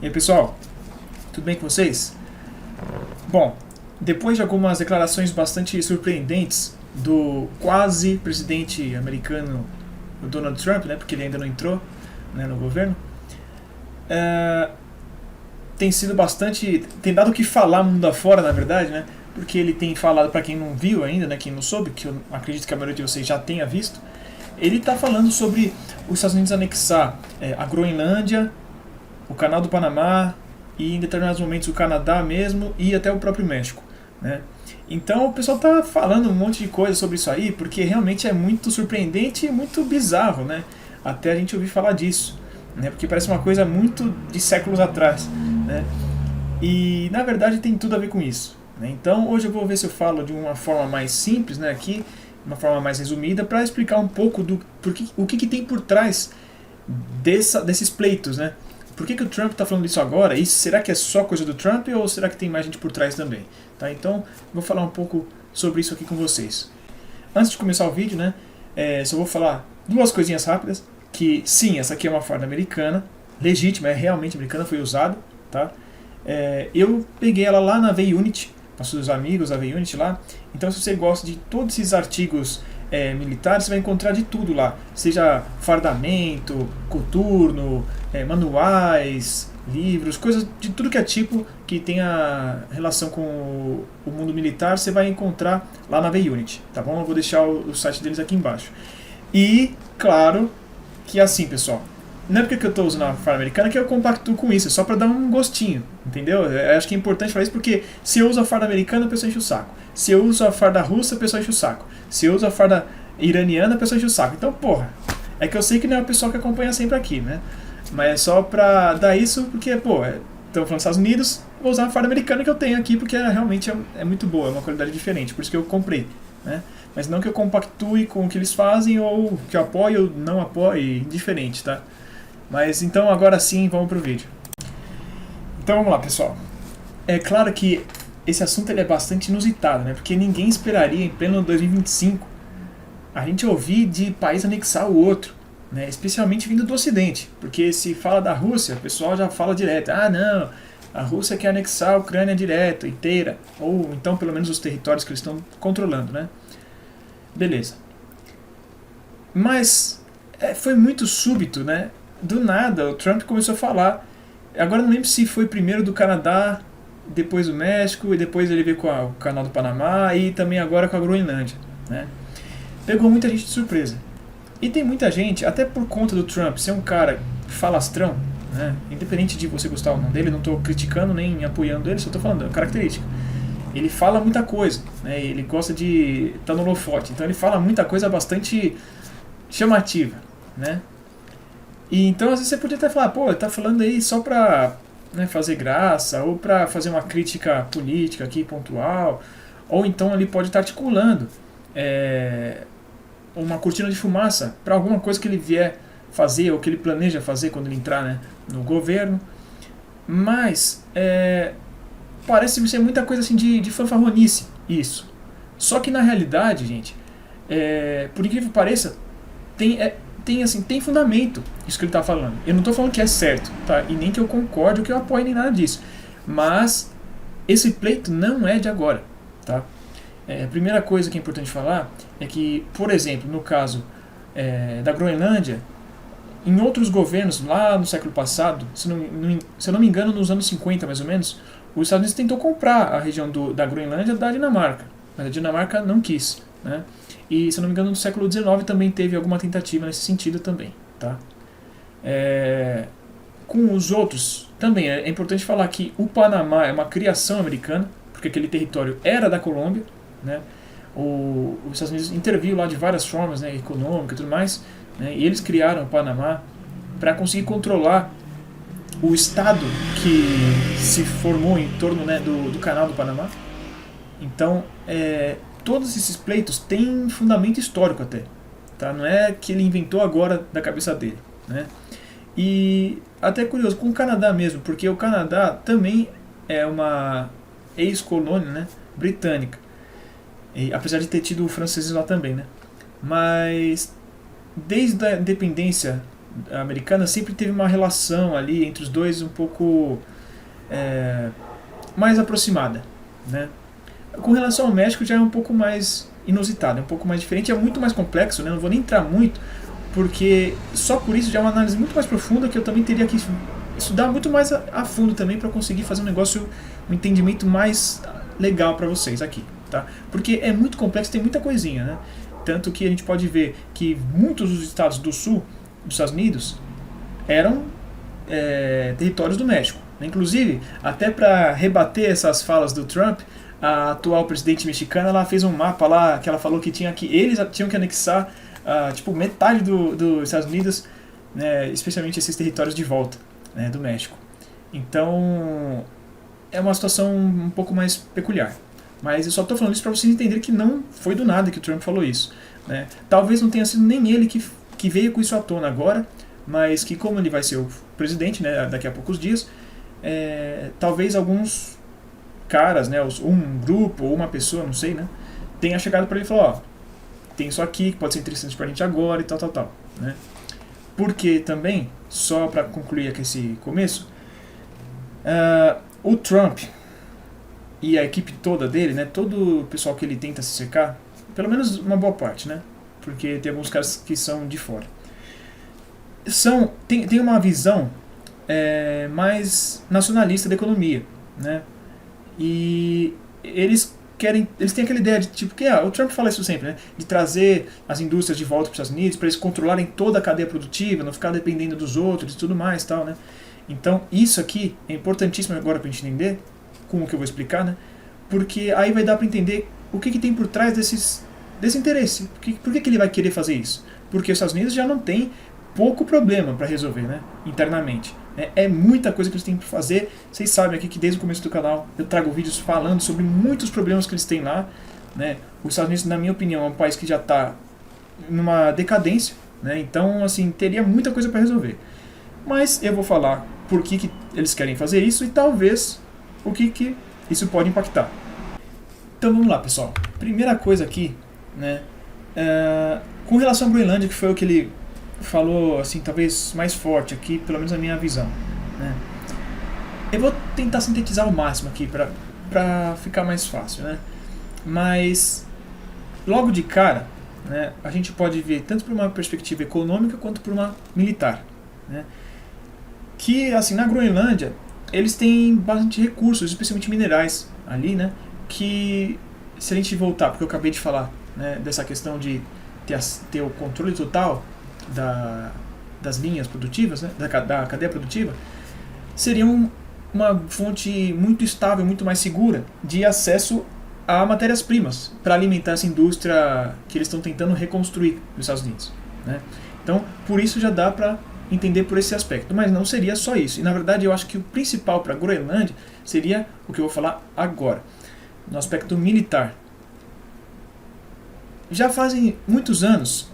aí pessoal, tudo bem com vocês? Bom, depois de algumas declarações bastante surpreendentes do quase presidente americano Donald Trump, né, porque ele ainda não entrou, né, no governo, tem sido bastante, tem dado o que falar mundo afora, na verdade, né, porque ele tem falado, para quem não viu ainda, né, quem não soube, que eu acredito que a maioria de vocês já tenha visto, ele está falando sobre os Estados Unidos anexar a Groenlândia, o Canal do Panamá e em determinados momentos o Canadá mesmo e até o próprio México, né? Então o pessoal está falando um monte de coisa sobre isso aí porque realmente é muito surpreendente e muito bizarro, né? Até a gente ouvir falar disso, né? Porque parece uma coisa muito de séculos atrás, né? E na verdade tem tudo a ver com isso, né? Então hoje eu vou ver se eu falo de uma forma mais simples, né? Aqui, uma forma mais resumida para explicar um pouco do o que tem por trás desses pleitos, né? Por que o Trump está falando isso agora? E será que é só coisa do Trump ou será que tem mais gente por trás também? Tá? Então, vou falar um pouco sobre isso aqui com vocês. Antes de começar o vídeo, né, só vou falar duas coisinhas rápidas. Que sim, essa aqui é uma farda americana, legítima, é realmente americana, foi usada. Tá? Eu peguei ela lá na V-Unit, nossos amigos da V-Unit lá. Então, se você gosta de todos esses artigos militares, você vai encontrar de tudo lá, seja fardamento, coturno, manuais, livros, coisas de tudo que é tipo que tenha relação com o mundo militar, você vai encontrar lá na V-Unit, tá bom? Eu vou deixar o site deles aqui embaixo. E, claro, que assim, pessoal, não é porque eu estou usando a farda americana que eu compactuo com isso, é só para dar um gostinho, entendeu? Eu acho que é importante falar isso porque se eu uso a farda americana, a pessoa enche o saco. Se eu uso a farda russa, a pessoa enche o saco. Se eu uso a farda iraniana, a pessoa enche o saco. Então, porra, é que eu sei que não é o pessoal que acompanha sempre aqui, né? Mas é só pra dar isso porque, pô, estão falando dos Estados Unidos, vou usar a farda americana que eu tenho aqui porque realmente é muito boa, é uma qualidade diferente, por isso que eu comprei, né? Mas não que eu compactue com o que eles fazem ou que eu apoie ou não apoie, indiferente, tá? Mas então agora sim, vamos pro vídeo. Então vamos lá, pessoal. É claro que esse assunto ele é bastante inusitado, né? Porque ninguém esperaria em pleno 2025 a gente ouvir de país anexar o outro, né? Especialmente vindo do Ocidente, porque se fala da Rússia, o pessoal já fala direto, ah não, a Rússia quer anexar a Ucrânia direto, inteira, ou então pelo menos os territórios que eles estão controlando, né? Beleza. Mas foi muito súbito, né? Do nada o Trump começou a falar, agora não lembro se foi primeiro do Canadá, depois do México, e depois ele veio com o Canal do Panamá e também agora com a Groenlândia, né? Pegou muita gente de surpresa. E tem muita gente, até por conta do Trump ser um cara falastrão, né? Independente de você gostar ou não dele, não estou criticando nem apoiando ele, só estou falando, é uma característica. Ele fala muita coisa, né? Ele gosta de estar no holofote, então ele fala muita coisa bastante chamativa, né? E então às vezes você podia até falar, pô, ele tá falando aí só pra, né, fazer graça, ou pra fazer uma crítica política aqui pontual, ou então ele pode estar articulando uma cortina de fumaça para alguma coisa que ele vier fazer ou que ele planeja fazer quando ele entrar, né, no governo. Mas parece ser muita coisa assim de fanfarronice isso. Só que na realidade, gente, por incrível que pareça, tem fundamento isso que ele está falando. Eu não estou falando que é certo, tá? E nem que eu concorde ou que eu apoie nem nada disso. Mas esse pleito não é de agora, tá? A primeira coisa que é importante falar é que, por exemplo, no caso da Groenlândia, em outros governos, lá no século passado, se eu não me engano, nos anos 50 mais ou menos, os Estados Unidos tentou comprar a região da Groenlândia da Dinamarca, mas a Dinamarca não quis, né? E, se eu não me engano, no século XIX também teve alguma tentativa nesse sentido também, tá? Com os outros, também é importante falar que o Panamá é uma criação americana, porque aquele território era da Colômbia, né? Os Estados Unidos interviu lá de várias formas, né, econômica e tudo mais, né? E eles criaram o Panamá para conseguir controlar o estado que se formou em torno, né, do Canal do Panamá. Então, todos esses pleitos têm fundamento histórico até, tá? Não é que ele inventou agora da cabeça dele, né? E até curioso, com o Canadá mesmo, porque o Canadá também é uma ex-colônia, né, britânica, e, apesar de ter tido franceses lá também, né? Mas desde a independência americana sempre teve uma relação ali entre os dois um pouco mais aproximada, né? Com relação ao México já é um pouco mais inusitado, é um pouco mais diferente, é muito mais complexo, né? Não vou nem entrar muito, porque só por isso já é uma análise muito mais profunda que eu também teria que estudar muito mais a fundo também para conseguir fazer um negócio, um entendimento mais legal para vocês aqui, tá? Porque é muito complexo, tem muita coisinha, né? Tanto que a gente pode ver que muitos dos estados do sul dos Estados Unidos eram territórios do México. Inclusive, até para rebater essas falas do Trump, a atual presidente mexicana ela fez um mapa lá que ela falou que eles tinham que anexar tipo metade dos Estados Unidos, né, especialmente esses territórios de volta, né, do México. Então é uma situação um pouco mais peculiar. Mas eu só estou falando isso para vocês entenderem que não foi do nada que o Trump falou isso, né? Talvez não tenha sido nem ele que veio com isso à tona agora, mas que como ele vai ser o presidente, né, daqui a poucos dias, talvez alguns caras, né, um grupo ou uma pessoa, não sei, né, tenha chegado para ele e falado, ó, tem isso aqui que pode ser interessante para a gente agora e tal, né? Porque também, só para concluir aqui esse começo, o Trump e a equipe toda dele, né, todo o pessoal que ele tenta se cercar, pelo menos uma boa parte, né, porque tem alguns caras que são de fora, tem uma visão mais nacionalista da economia, né, e eles têm aquela ideia de tipo que o Trump fala isso sempre, né, de trazer as indústrias de volta para os Estados Unidos para eles controlarem toda a cadeia produtiva, não ficar dependendo dos outros e tudo mais, tal, né. Então isso aqui é importantíssimo agora para a gente entender com o que eu vou explicar, né, porque aí vai dar para entender o que tem por trás desse interesse, por que ele vai querer fazer isso, porque os Estados Unidos já não tem pouco problema para resolver, né, internamente. É muita coisa que eles têm para fazer. Vocês sabem aqui que desde o começo do canal eu trago vídeos falando sobre muitos problemas que eles têm lá, né. Os Estados Unidos, na minha opinião, é um país que já está numa decadência, né, então assim, teria muita coisa para resolver. Mas eu vou falar por que eles querem fazer isso e talvez o que isso pode impactar. Então vamos lá, pessoal. Primeira coisa aqui, né, com relação à Groenlândia, que foi o que ele falou assim, talvez mais forte aqui, pelo menos na minha visão, né? Eu vou tentar sintetizar ao máximo aqui para ficar mais fácil, né? Mas logo de cara, né, a gente pode ver tanto por uma perspectiva econômica quanto por uma militar, né? Que assim, na Groenlândia eles têm bastante recursos, especialmente minerais ali, né? Que se a gente voltar, porque eu acabei de falar, né, dessa questão de ter o controle total das linhas produtivas, né, da cadeia produtiva, seria uma fonte muito estável, muito mais segura de acesso a matérias-primas para alimentar essa indústria que eles estão tentando reconstruir nos Estados Unidos, né? Então, por isso já dá para entender por esse aspecto, mas não seria só isso. E na verdade eu acho que o principal para a Groenlândia seria o que eu vou falar agora, no aspecto militar. Já fazem muitos anos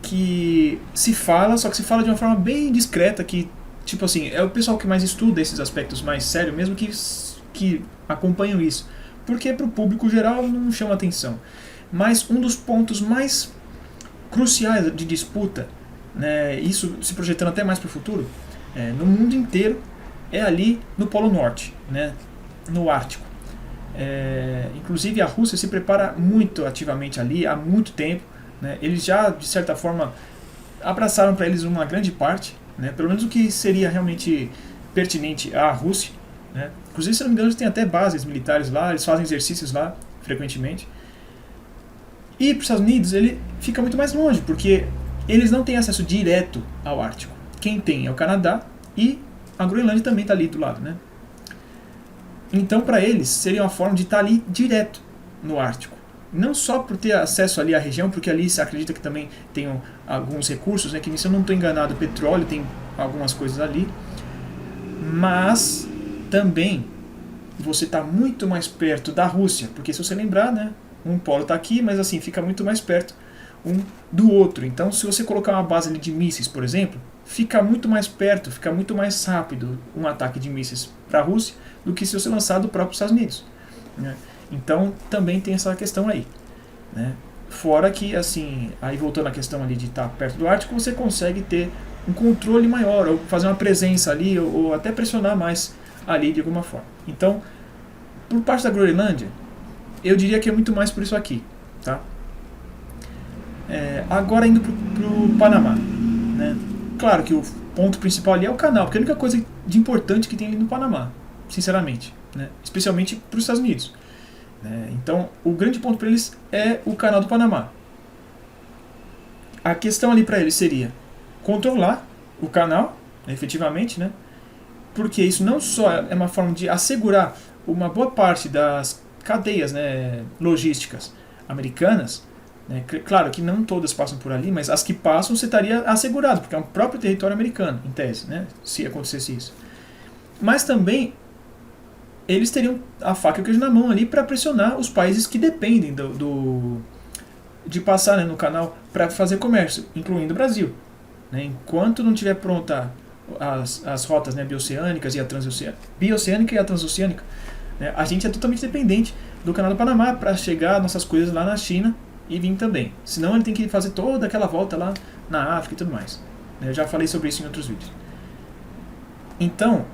que se fala, só que se fala de uma forma bem discreta, que tipo assim, é o pessoal que mais estuda esses aspectos mais sérios mesmo que acompanham isso, porque para o público geral não chama atenção. Mas um dos pontos mais cruciais de disputa, né, isso se projetando até mais para o futuro, no mundo inteiro, é ali no Polo Norte, né, no Ártico. Inclusive a Rússia se prepara muito ativamente ali há muito tempo, né, eles já de certa forma abraçaram para eles uma grande parte, né, pelo menos o que seria realmente pertinente à Rússia, né. Inclusive, se não me engano, eles têm até bases militares lá, eles fazem exercícios lá frequentemente. E para os Estados Unidos ele fica muito mais longe, porque eles não têm acesso direto ao Ártico. Quem tem é o Canadá e a Groenlândia também está ali do lado, né? Então, para eles, seria uma forma de estar ali direto no Ártico. Não só por ter acesso ali à região, porque ali se acredita que também tem alguns recursos, né, que se eu não estou enganado, petróleo, tem algumas coisas ali, mas também você está muito mais perto da Rússia, porque se você lembrar, né, um polo está aqui, mas assim, fica muito mais perto um do outro. Então, se você colocar uma base ali de mísseis, por exemplo, fica muito mais perto, fica muito mais rápido um ataque de mísseis para a Rússia do que se você lançar do próprio Estados Unidos, né? Então, também tem essa questão aí, né? Fora que, assim, aí voltando à questão ali de estar perto do Ártico, você consegue ter um controle maior, ou fazer uma presença ali, ou até pressionar mais ali de alguma forma. Então, por parte da Groenlândia, eu diria que é muito mais por isso aqui. Tá? Agora indo para o Panamá. Né? Claro que o ponto principal ali é o canal, porque é a única coisa de importante que tem ali no Panamá, sinceramente. Né? Especialmente para os Estados Unidos. Então, o grande ponto para eles é o canal do Panamá. A questão ali para eles seria controlar o canal, efetivamente, né? Porque isso não só é uma forma de assegurar uma boa parte das cadeias, né, logísticas americanas, né? Claro que não todas passam por ali, mas as que passam você estaria assegurado, porque é um próprio território americano, em tese, né? Se acontecesse isso. Mas também eles teriam a faca e o queijo na mão ali para pressionar os países que dependem de passar, né, no canal para fazer comércio, incluindo o Brasil. Né? Enquanto não tiver pronta as rotas, né, bioceânicas e a transoceânica, né, a gente é totalmente dependente do canal do Panamá para chegar nossas coisas lá na China e vir também. Senão ele tem que fazer toda aquela volta lá na África e tudo mais. Eu já falei sobre isso em outros vídeos. Então,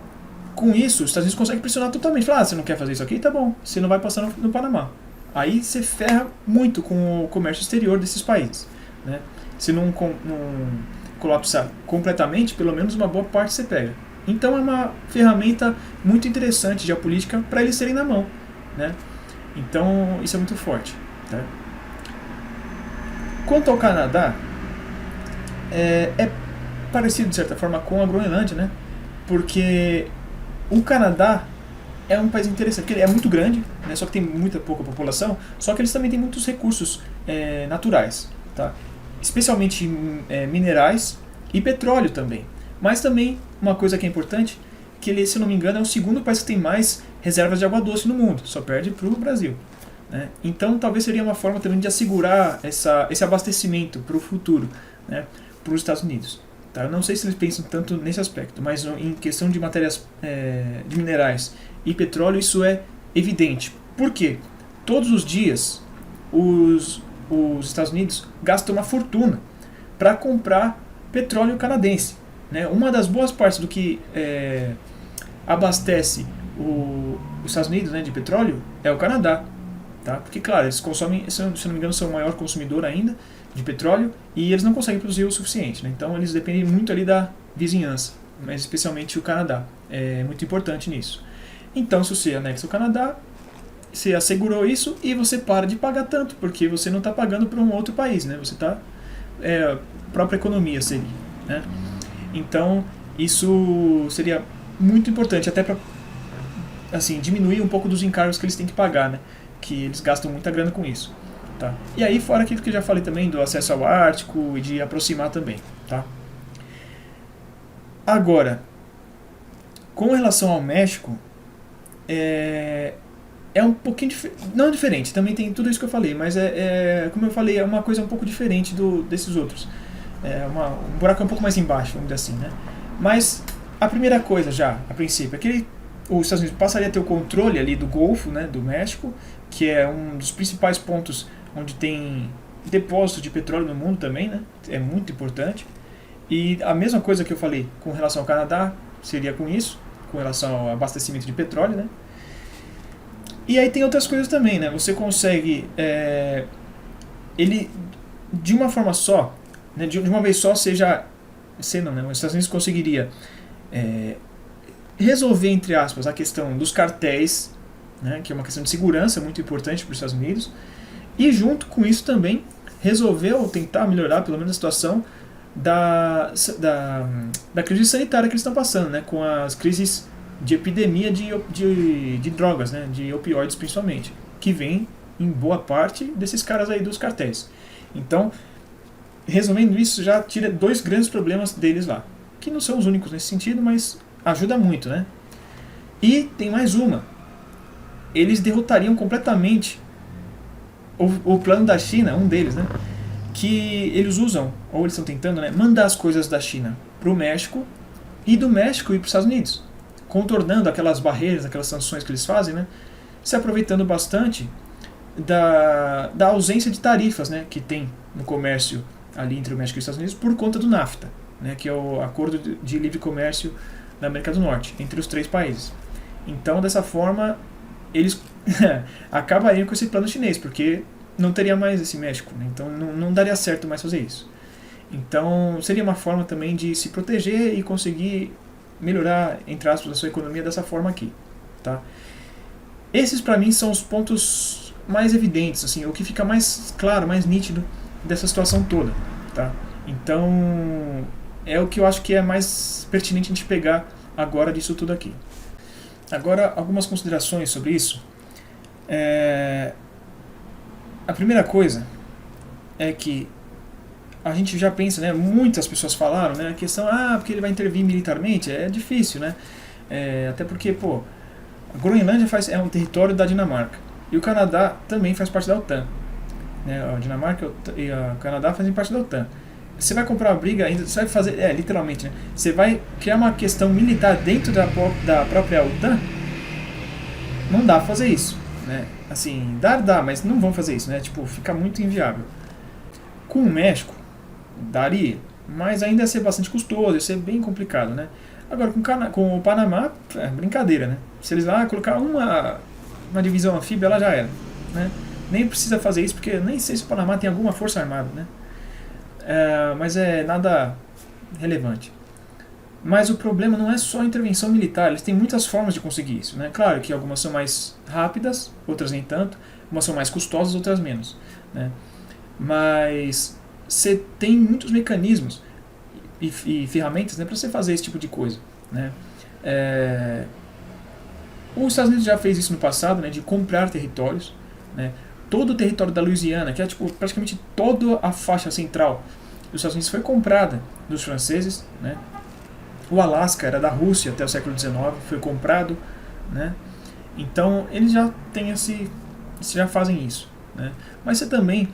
com isso, os Estados Unidos conseguem pressionar totalmente. Falar, você não quer fazer isso aqui? Tá bom, você não vai passar no Panamá. Aí você ferra muito com o comércio exterior desses países. Né? Se não colapsar completamente, pelo menos uma boa parte você pega. Então é uma ferramenta muito interessante de geopolítica para eles terem na mão. Né? Então isso é muito forte. Tá? Quanto ao Canadá, é parecido de certa forma com a Groenlândia, né? Porque o Canadá é um país interessante, porque ele é muito grande, né, só que tem pouca população, só que eles também têm muitos recursos naturais, tá? Especialmente minerais e petróleo também. Mas também, uma coisa que é importante, que ele, se não me engano, é o segundo país que tem mais reservas de água doce no mundo, só perde para o Brasil. Né? Então talvez seria uma forma também de assegurar esse abastecimento para o futuro, né, para os Estados Unidos. Tá? Eu não sei se eles pensam tanto nesse aspecto, mas em questão de matérias de minerais e petróleo, isso é evidente. Por quê? Todos os dias os Estados Unidos gastam uma fortuna para comprar petróleo canadense. Né? Uma das boas partes do que abastece os Estados Unidos, né, de petróleo é o Canadá. Tá? Porque, claro, eles consomem, se não me engano, são o maior consumidor ainda de petróleo e eles não conseguem produzir o suficiente. Né? Então eles dependem muito ali da vizinhança, mas especialmente o Canadá. É muito importante nisso. Então, se você anexa o Canadá, você assegurou isso e você para de pagar tanto, porque você não está pagando para um outro país, né? Você está... a própria economia seria. Né? Então, isso seria muito importante, até para assim, diminuir um pouco dos encargos que eles têm que pagar, né? Que eles gastam muita grana com isso. Tá? E aí, fora aquilo que eu já falei também, do acesso ao Ártico e de aproximar também. Tá? Agora, com relação ao México, é um pouquinho não diferente, também tem tudo isso que eu falei, mas como eu falei, é uma coisa um pouco diferente desses outros. Um buraco um pouco mais embaixo, vamos dizer assim, né? Mas a primeira coisa já, a princípio, é que os Estados Unidos passaria a ter o controle ali do Golfo, né, do México, que é um dos principais pontos onde tem depósito de petróleo no mundo também, né? É muito importante. E a mesma coisa que eu falei com relação ao Canadá seria com isso, com relação ao abastecimento de petróleo, né? E aí tem outras coisas também, né? Você consegue, ele de uma forma só, né? De uma vez só, os Estados Unidos conseguiria resolver, entre aspas, a questão dos cartéis, né? Que é uma questão de segurança muito importante para os Estados Unidos, e junto com isso também resolver ou tentar melhorar pelo menos a situação da crise sanitária que eles estão passando, né? Com as crises de epidemia de drogas, né, de opioides principalmente, que vem em boa parte desses caras aí dos cartéis. Então, resumindo isso, já tira dois grandes problemas deles lá, que não são os únicos nesse sentido, mas ajuda muito, né? E tem mais uma. Eles derrotariam completamente o plano da China, um deles, né, que eles usam, ou eles estão tentando, né, mandar as coisas da China para o México e do México ir para os Estados Unidos, contornando aquelas barreiras, aquelas sanções que eles fazem, né, se aproveitando bastante da ausência de tarifas, né, que tem no comércio ali entre o México e os Estados Unidos por conta do NAFTA. né, que é o Acordo de Livre Comércio da América do Norte, entre os 3 países. Então, dessa forma, eles acabariam com esse plano chinês, porque não teria mais esse México, né? Então não daria certo mais fazer isso. Então seria uma forma também de se proteger e conseguir melhorar, entre aspas, a sua economia dessa forma aqui, tá? Esses para mim são os pontos mais evidentes, assim, o que fica mais claro, mais nítido dessa situação toda, tá? Então é o que eu acho que é mais pertinente a gente pegar agora disso tudo aqui. Agora, algumas considerações sobre isso. A primeira coisa é que a gente já pensa, né, muitas pessoas falaram, né, a questão, porque ele vai intervir militarmente, é difícil, né, até porque, pô, a Groenlândia é um território da Dinamarca, e o Canadá também faz parte da OTAN, né, a Dinamarca e o Canadá fazem parte da OTAN. Você vai comprar uma briga, ainda você vai fazer, literalmente, né, você vai criar uma questão militar dentro da própria OTAN, não dá pra fazer isso, né, assim, dá, mas não vão fazer isso, né, tipo, fica muito inviável. Com o México, daria, mas ainda ia ser bastante custoso, ia ser bem complicado, né? Agora com o Panamá, é brincadeira, né? Se eles lá colocar uma divisão anfíbia, ela já era, né? Nem precisa fazer isso, porque nem sei se o Panamá tem alguma força armada, né? Mas é nada relevante. Mas o problema não é só a intervenção militar, eles têm muitas formas de conseguir isso, né? Claro que algumas são mais rápidas, outras nem tanto, umas são mais custosas, outras menos, né? Mas você tem muitos mecanismos e ferramentas, né, para você fazer esse tipo de coisa, né? Os Estados Unidos já fez isso no passado, né, de comprar territórios, né? Todo o território da Louisiana, que é tipo, praticamente toda a faixa central dos Estados Unidos, foi comprada dos franceses, né? O Alasca era da Rússia até o século XIX, foi comprado, né? Então eles já têm já fazem isso, né? Mas você também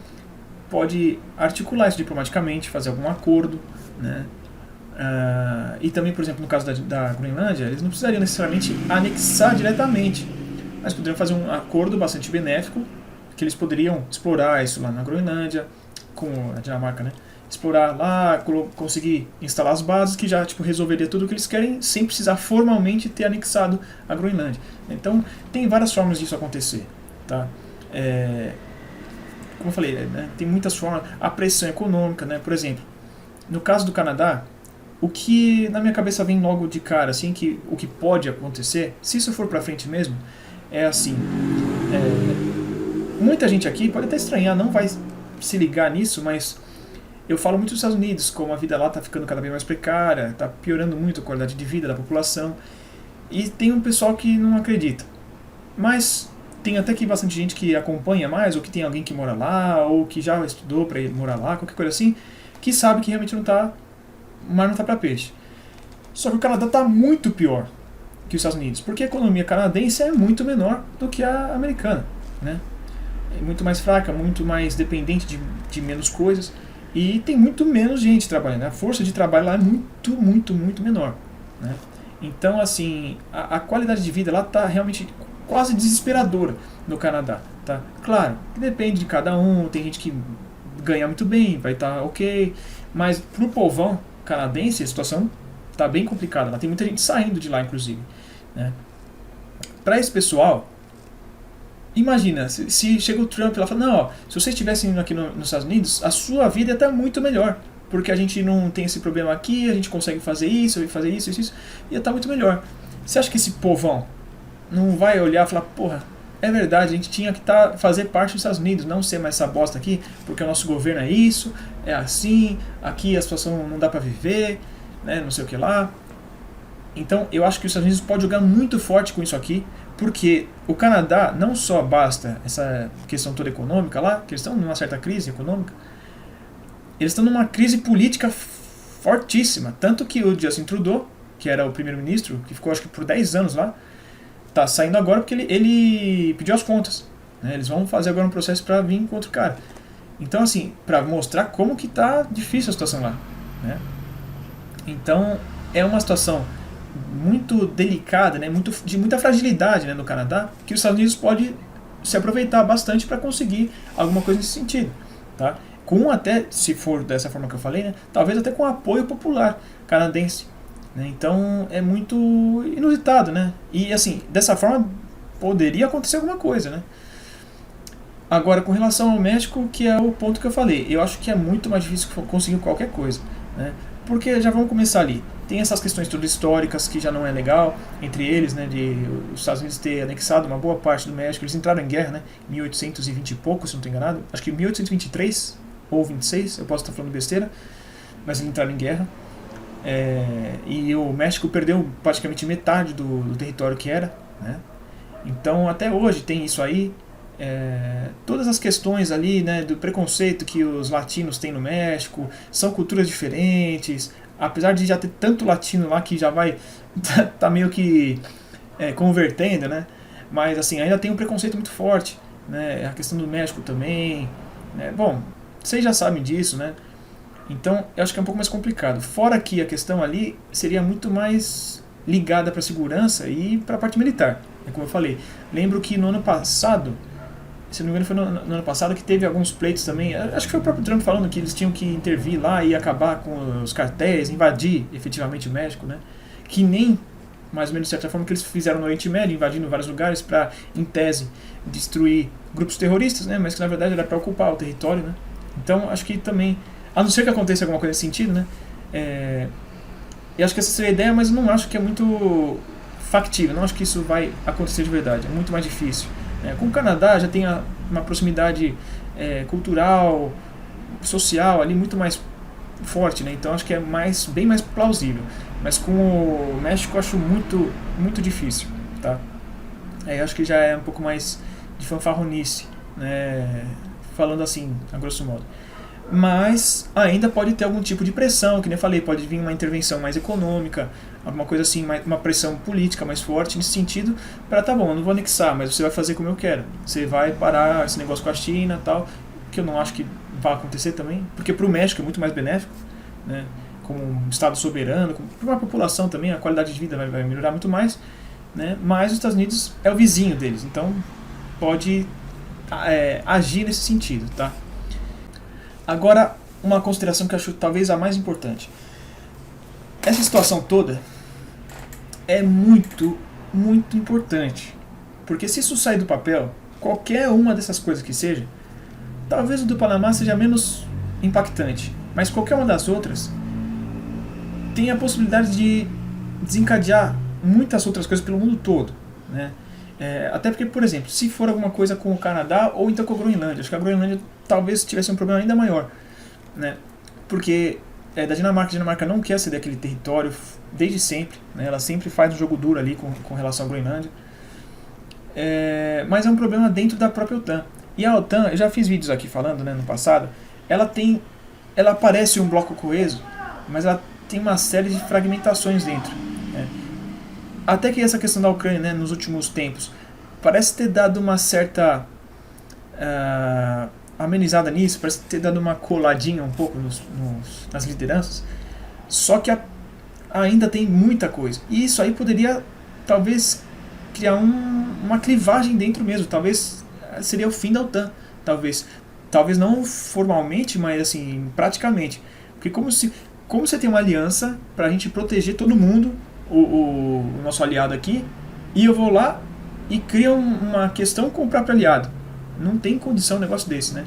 pode articular isso diplomaticamente, fazer algum acordo, né? E também, por exemplo, no caso da Groenlândia, eles não precisariam necessariamente anexar diretamente, mas poderiam fazer um acordo bastante benéfico, que eles poderiam explorar isso lá na Groenlândia, com a Dinamarca, né? Explorar lá, conseguir instalar as bases, que já tipo, resolveria tudo o que eles querem, sem precisar formalmente ter anexado a Groenlândia. Então, tem várias formas disso acontecer, tá? Como eu falei, né, tem muitas formas, a pressão econômica, né, por exemplo, no caso do Canadá, o que na minha cabeça vem logo de cara, assim, o que pode acontecer, se isso for pra frente mesmo, é assim, muita gente aqui pode até estranhar, não vai se ligar nisso, mas eu falo muito dos Estados Unidos, como a vida lá está ficando cada vez mais precária, está piorando muito a qualidade de vida da população, e tem um pessoal que não acredita, mas tem até que bastante gente que acompanha mais, ou que tem alguém que mora lá, ou que já estudou para ir morar lá, qualquer coisa assim, que sabe que realmente o mar não está para peixe. Só que o Canadá está muito pior que os Estados Unidos, porque a economia canadense é muito menor do que a americana, né? É muito mais fraca, muito mais dependente de menos coisas, e tem muito menos gente trabalhando. A força de trabalho lá é muito, muito, muito menor, né? Então, assim, a qualidade de vida lá está realmente quase desesperadora no Canadá, tá? Claro, depende de cada um, tem gente que ganha muito bem, vai estar ok, mas pro povão canadense a situação está bem complicada, lá tem muita gente saindo de lá, inclusive, né? Para esse pessoal, imagina, se chega o Trump e ela fala, não, ó, se vocês estivessem indo aqui nos Estados Unidos, a sua vida ia estar muito melhor, porque a gente não tem esse problema aqui, a gente consegue fazer isso, ia estar muito melhor. Você acha que esse povão não vai olhar e falar, porra, é verdade, a gente tinha que fazer parte dos Estados Unidos, não ser mais essa bosta aqui, porque o nosso governo é isso, é assim, aqui a situação não dá pra viver, né, não sei o que lá. Então eu acho que os Estados Unidos pode jogar muito forte com isso aqui, porque o Canadá não só basta essa questão toda econômica lá, que eles estão numa certa crise econômica, eles estão numa crise política fortíssima, tanto que o Justin Trudeau, que era o primeiro-ministro, que ficou acho que por 10 anos lá, tá saindo agora porque ele pediu as contas, né? Eles vão fazer agora um processo para vir contra o cara. Então, assim, para mostrar como que tá difícil a situação lá, né? Então, é uma situação muito delicada, né? De muita fragilidade, né, no Canadá, que os Estados Unidos pode se aproveitar bastante para conseguir alguma coisa nesse sentido, tá? com até, se for dessa forma que eu falei, né, talvez até com apoio popular canadense, né? Então é muito inusitado, né? E assim, dessa forma poderia acontecer alguma coisa, né? Agora, com relação ao México, que é o ponto que eu falei, eu acho que é muito mais difícil conseguir qualquer coisa, né? Porque já vamos começar ali. Tem essas questões todas históricas que já não é legal, entre eles, né, de os Estados Unidos ter anexado uma boa parte do México. Eles entraram em guerra, né, em 1820 e pouco, se não estou enganado. Acho que 1823 ou 26, eu posso estar falando besteira, mas eles entraram em guerra. E o México perdeu praticamente metade do território que era, né? Então até hoje tem isso aí. Todas as questões ali, né, do preconceito que os latinos têm no México, são culturas diferentes, apesar de já ter tanto latino lá que já vai tá meio que convertendo, né, mas assim, ainda tem um preconceito muito forte, né, a questão do México também, né, bom, vocês já sabem disso, né, então eu acho que é um pouco mais complicado, fora que a questão ali seria muito mais ligada para a segurança e para a parte militar, como eu falei. Lembro que no ano passado, se não me engano foi no ano passado, que teve alguns pleitos também, acho que foi o próprio Trump falando que eles tinham que intervir lá e acabar com os cartéis, invadir efetivamente o México, né? Que nem, mais ou menos de certa forma, que eles fizeram no Oriente Médio, invadindo vários lugares para, em tese, destruir grupos terroristas, né? Mas que na verdade era para ocupar o território, né? Então acho que também, a não ser que aconteça alguma coisa nesse sentido, né? Eu acho que essa seria a ideia, mas eu não acho que é muito factível, não acho que isso vai acontecer de verdade, é muito mais difícil. Com o Canadá já tem uma proximidade cultural, social ali muito mais forte, né? Então acho que é bem mais plausível. Mas com o México eu acho muito, muito difícil, tá? Eu acho que já é um pouco mais de fanfarronice, né? Falando assim, a grosso modo. Mas ainda pode ter algum tipo de pressão, que nem eu falei, pode vir uma intervenção mais econômica, alguma coisa assim, uma pressão política mais forte nesse sentido, para tá bom, eu não vou anexar, mas você vai fazer como eu quero. Você vai parar esse negócio com a China e tal, que eu não acho que vai acontecer também, porque para o México é muito mais benéfico, né? Como um estado soberano, para uma população também, a qualidade de vida vai melhorar muito mais, né? Mas os Estados Unidos é o vizinho deles, então pode agir nesse sentido, tá? Agora, uma consideração que eu acho talvez a mais importante. Essa situação toda é muito, muito importante. Porque se isso sair do papel, qualquer uma dessas coisas que seja, talvez o do Panamá seja menos impactante, mas qualquer uma das outras tem a possibilidade de desencadear muitas outras coisas pelo mundo todo, né? Até porque, por exemplo, se for alguma coisa com o Canadá ou então com a Groenlândia, acho que a Groenlândia talvez tivesse um problema ainda maior, né? Porque da Dinamarca, a Dinamarca não quer ceder aquele território desde sempre, né? Ela sempre faz um jogo duro ali com relação à Groenlândia, mas é um problema dentro da própria OTAN. E a OTAN, eu já fiz vídeos aqui falando, né, no passado, ela parece um bloco coeso, mas ela tem uma série de fragmentações dentro, né? Até que essa questão da Ucrânia, né, nos últimos tempos, parece ter dado uma certa amenizada nisso, parece ter dado uma coladinha um pouco nas lideranças, só que ainda tem muita coisa. E isso aí poderia, talvez, criar uma clivagem dentro mesmo, talvez seria o fim da OTAN, talvez não formalmente, mas assim, praticamente. Porque como você tem uma aliança para a gente proteger todo mundo, o nosso aliado aqui, e eu vou lá e crio uma questão com o próprio aliado. Não tem condição um negócio desse, né?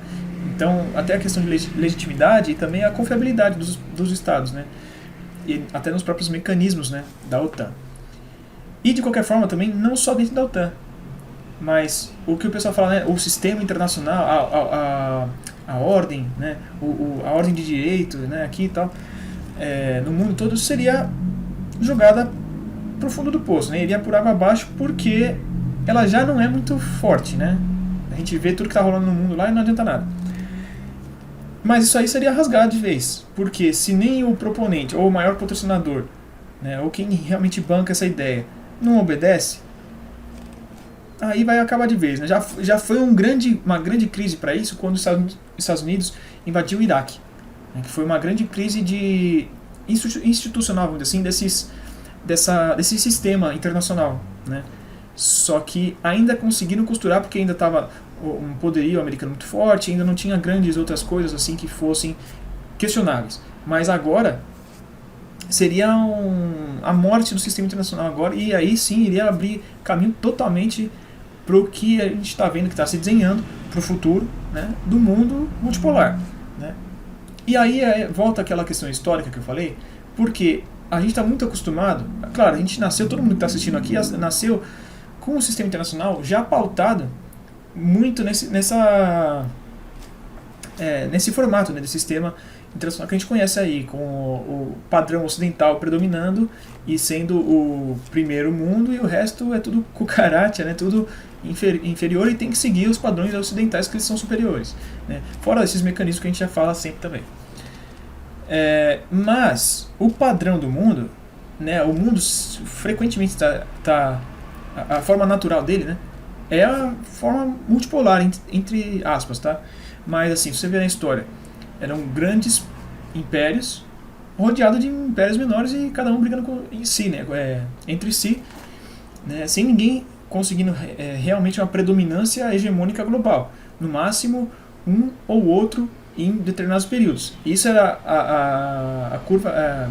Então, até a questão de legitimidade e também a confiabilidade dos estados, né? E até nos próprios mecanismos, né, da OTAN. E, de qualquer forma, também, não só dentro da OTAN, mas o que o pessoal fala, né, o sistema internacional, a ordem, né, a ordem de direito, né, aqui e tal, no mundo todo, seria jogada pro fundo do poço, né? Iria por água abaixo porque ela já não é muito forte, né? A gente vê tudo que está rolando no mundo lá e não adianta nada. Mas isso aí seria rasgado de vez, porque se nem o proponente ou o maior patrocinador, né, ou quem realmente banca essa ideia, não obedece, aí vai acabar de vez, né? Já foi uma grande crise para isso quando os Estados Unidos invadiu o Iraque, né, que foi uma grande crise institucional, vamos dizer assim, desse sistema internacional, né? Só que ainda conseguiram costurar porque ainda estava um poderio americano muito forte, ainda não tinha grandes outras coisas assim que fossem questionáveis. Mas agora seria a morte do sistema internacional agora, e aí sim iria abrir caminho totalmente para o que a gente está vendo que está se desenhando para o futuro, né, do mundo multipolar, né? E aí volta aquela questão histórica que eu falei, porque a gente está muito acostumado, claro, a gente nasceu, todo mundo que está assistindo aqui nasceu com o sistema internacional já pautado muito nesse formato, né, de sistema internacional que a gente conhece aí, com o padrão ocidental predominando e sendo o primeiro mundo, e o resto é tudo cucaracha, né, tudo inferior, e tem que seguir os padrões ocidentais, que eles são superiores, né, fora esses mecanismos que a gente já fala sempre também. Mas o padrão do mundo, né, o mundo frequentemente a forma natural dele, né, é a forma multipolar, entre aspas, tá? Mas assim, se você ver na história, eram grandes impérios rodeados de impérios menores, e cada um brigando em si, né, entre si, né, sem ninguém conseguindo realmente uma predominância hegemônica global. No máximo, um ou outro em determinados períodos. Isso era a curva,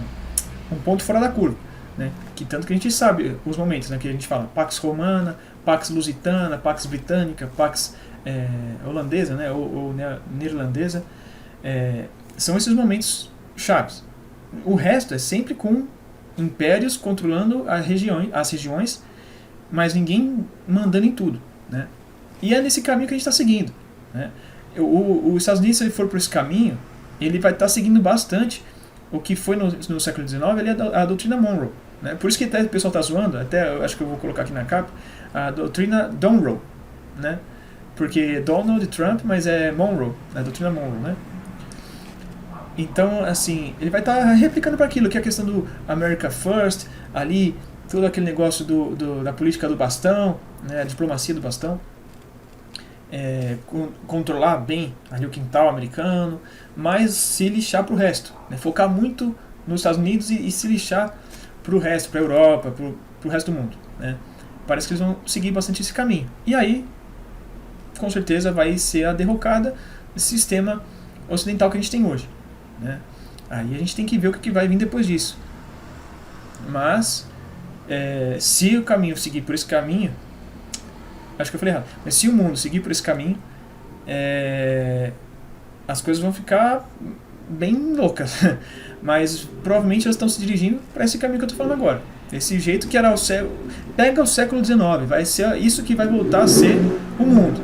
um ponto fora da curva, né? Que tanto que a gente sabe os momentos, né, que a gente fala Pax Romana, Pax Lusitana, Pax Britânica, Pax holandesa, né, ou neerlandesa. São esses momentos chaves. O resto é sempre com impérios controlando as regiões, mas ninguém mandando em tudo, né? E é nesse caminho que a gente está seguindo, né? Os Estados Unidos, se ele for por esse caminho, ele vai estar seguindo bastante o que foi no século XIX, ele é a doutrina Monroe, né? Por isso que até o pessoal está zoando, até eu acho que eu vou colocar aqui na capa, a doutrina Monroe, né? Porque Donald Trump, mas é Monroe, a doutrina Monroe, né? Então, assim, ele vai estar replicando para aquilo, que é a questão do America First, ali, todo aquele negócio da política do bastão, né, a diplomacia do bastão, controlar bem ali o quintal americano, mas se lixar para o resto, né, focar muito nos Estados Unidos e se lixar para o resto, para a Europa, para o resto do mundo, né. Parece que eles vão seguir bastante esse caminho. E aí, com certeza, vai ser a derrocada desse sistema ocidental que a gente tem hoje, né? Aí a gente tem que ver o que vai vir depois disso. Mas se o caminho seguir por esse caminho, acho que eu falei errado, mas se o mundo seguir por esse caminho, as coisas vão ficar bem loucas. Mas provavelmente elas estão se dirigindo para esse caminho que eu estou falando agora. Esse jeito que era pega o século XIX, vai ser isso que vai voltar a ser o mundo,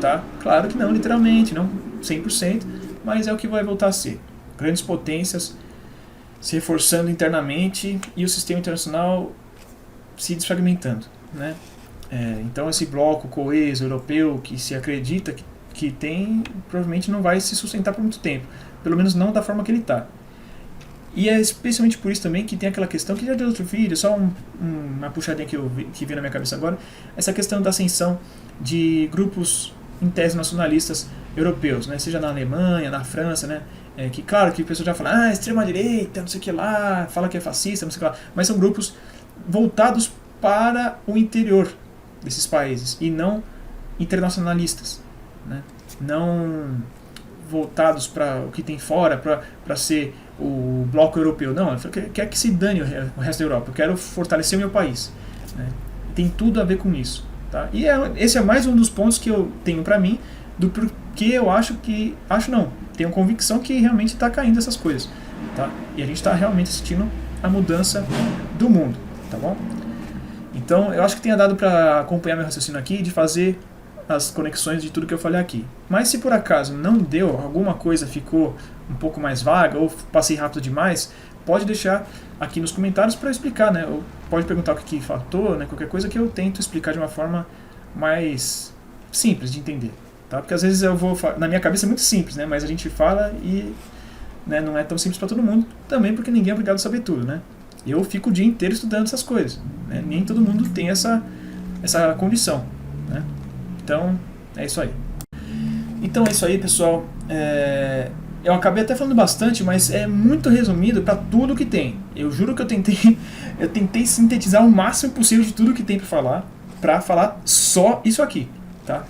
tá? Claro que não literalmente, não 100%, mas é o que vai voltar a ser. Grandes potências se reforçando internamente e o sistema internacional se desfragmentando, né? Então esse bloco coeso europeu que se acredita que tem, provavelmente não vai se sustentar por muito tempo, pelo menos não da forma que ele está. E é especialmente por isso também que tem aquela questão que já deu outro vídeo, só uma puxadinha que veio na minha cabeça agora, essa questão da ascensão de grupos em tese nacionalistas europeus, né? Seja na Alemanha, na França, né? Que claro que o pessoal já fala, extrema direita, não sei o que lá, fala que é fascista, não sei o que lá, mas são grupos voltados para o interior desses países e não internacionalistas, né? Não voltados para o que tem fora, para ser o bloco europeu. Não, ele quer que se dane o resto da Europa, eu quero fortalecer o meu país, né? Tem tudo a ver com isso, tá? E esse é mais um dos pontos que eu tenho para mim do porquê eu tenho convicção que realmente está caindo essas coisas, tá? E a gente está realmente assistindo a mudança do mundo, tá bom? Então eu acho que tenha dado para acompanhar meu raciocínio aqui, de fazer as conexões de tudo que eu falei aqui. Mas se por acaso não deu, alguma coisa ficou um pouco mais vaga ou passei rápido demais, pode deixar aqui nos comentários para explicar, né? Ou pode perguntar o que faltou, né? Qualquer coisa que eu tento explicar de uma forma mais simples de entender, tá? Porque às vezes na minha cabeça é muito simples, né? Mas a gente fala e, né, não é tão simples para todo mundo, também porque ninguém é obrigado a saber tudo, né? Eu fico o dia inteiro estudando essas coisas, né? Nem todo mundo tem essa condição, né? Então, é isso aí. Então é isso aí, pessoal. Eu acabei até falando bastante, mas é muito resumido para tudo que tem. Eu juro que eu tentei sintetizar o máximo possível de tudo que tem para falar só isso aqui, tá?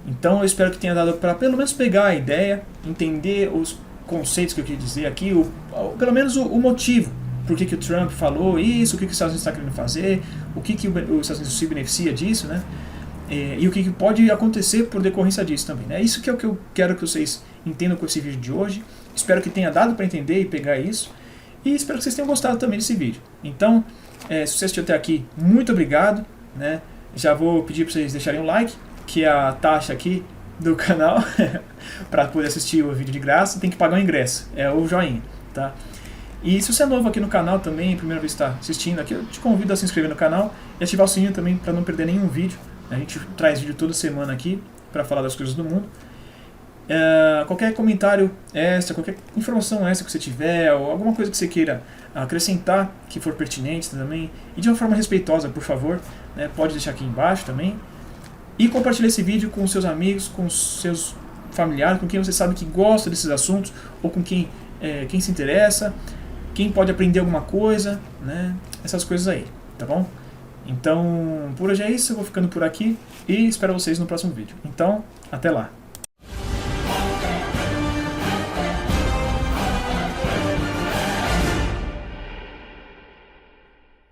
Então eu espero que tenha dado para pelo menos pegar a ideia, entender os conceitos que eu queria dizer aqui, pelo menos o motivo, por que o Trump falou isso, o que os Estados Unidos está querendo fazer, o que os Estados Unidos se beneficia disso, né? E o que pode acontecer por decorrência disso também. Né? Isso que é o que eu quero que vocês entendam com esse vídeo de hoje. Espero que tenha dado para entender e pegar isso. E espero que vocês tenham gostado também desse vídeo. Então, se você assistiu até aqui, muito obrigado. Né? Já vou pedir para vocês deixarem um like, que é a taxa aqui do canal, para poder assistir o vídeo de graça. Tem que pagar o ingresso, é o joinha. Tá? E se você é novo aqui no canal também, primeira vez que está assistindo aqui, eu te convido a se inscrever no canal e ativar o sininho também para não perder nenhum vídeo. A gente traz vídeo toda semana aqui para falar das coisas do mundo. Qualquer comentário extra, qualquer informação extra que você tiver, ou alguma coisa que você queira acrescentar que for pertinente também, e de uma forma respeitosa, por favor, né, pode deixar aqui embaixo também. E compartilhe esse vídeo com seus amigos, com seus familiares, com quem você sabe que gosta desses assuntos, ou com quem se interessa, quem pode aprender alguma coisa, né, essas coisas aí, tá bom? Então, por hoje é isso, eu vou ficando por aqui e espero vocês no próximo vídeo. Então, até lá!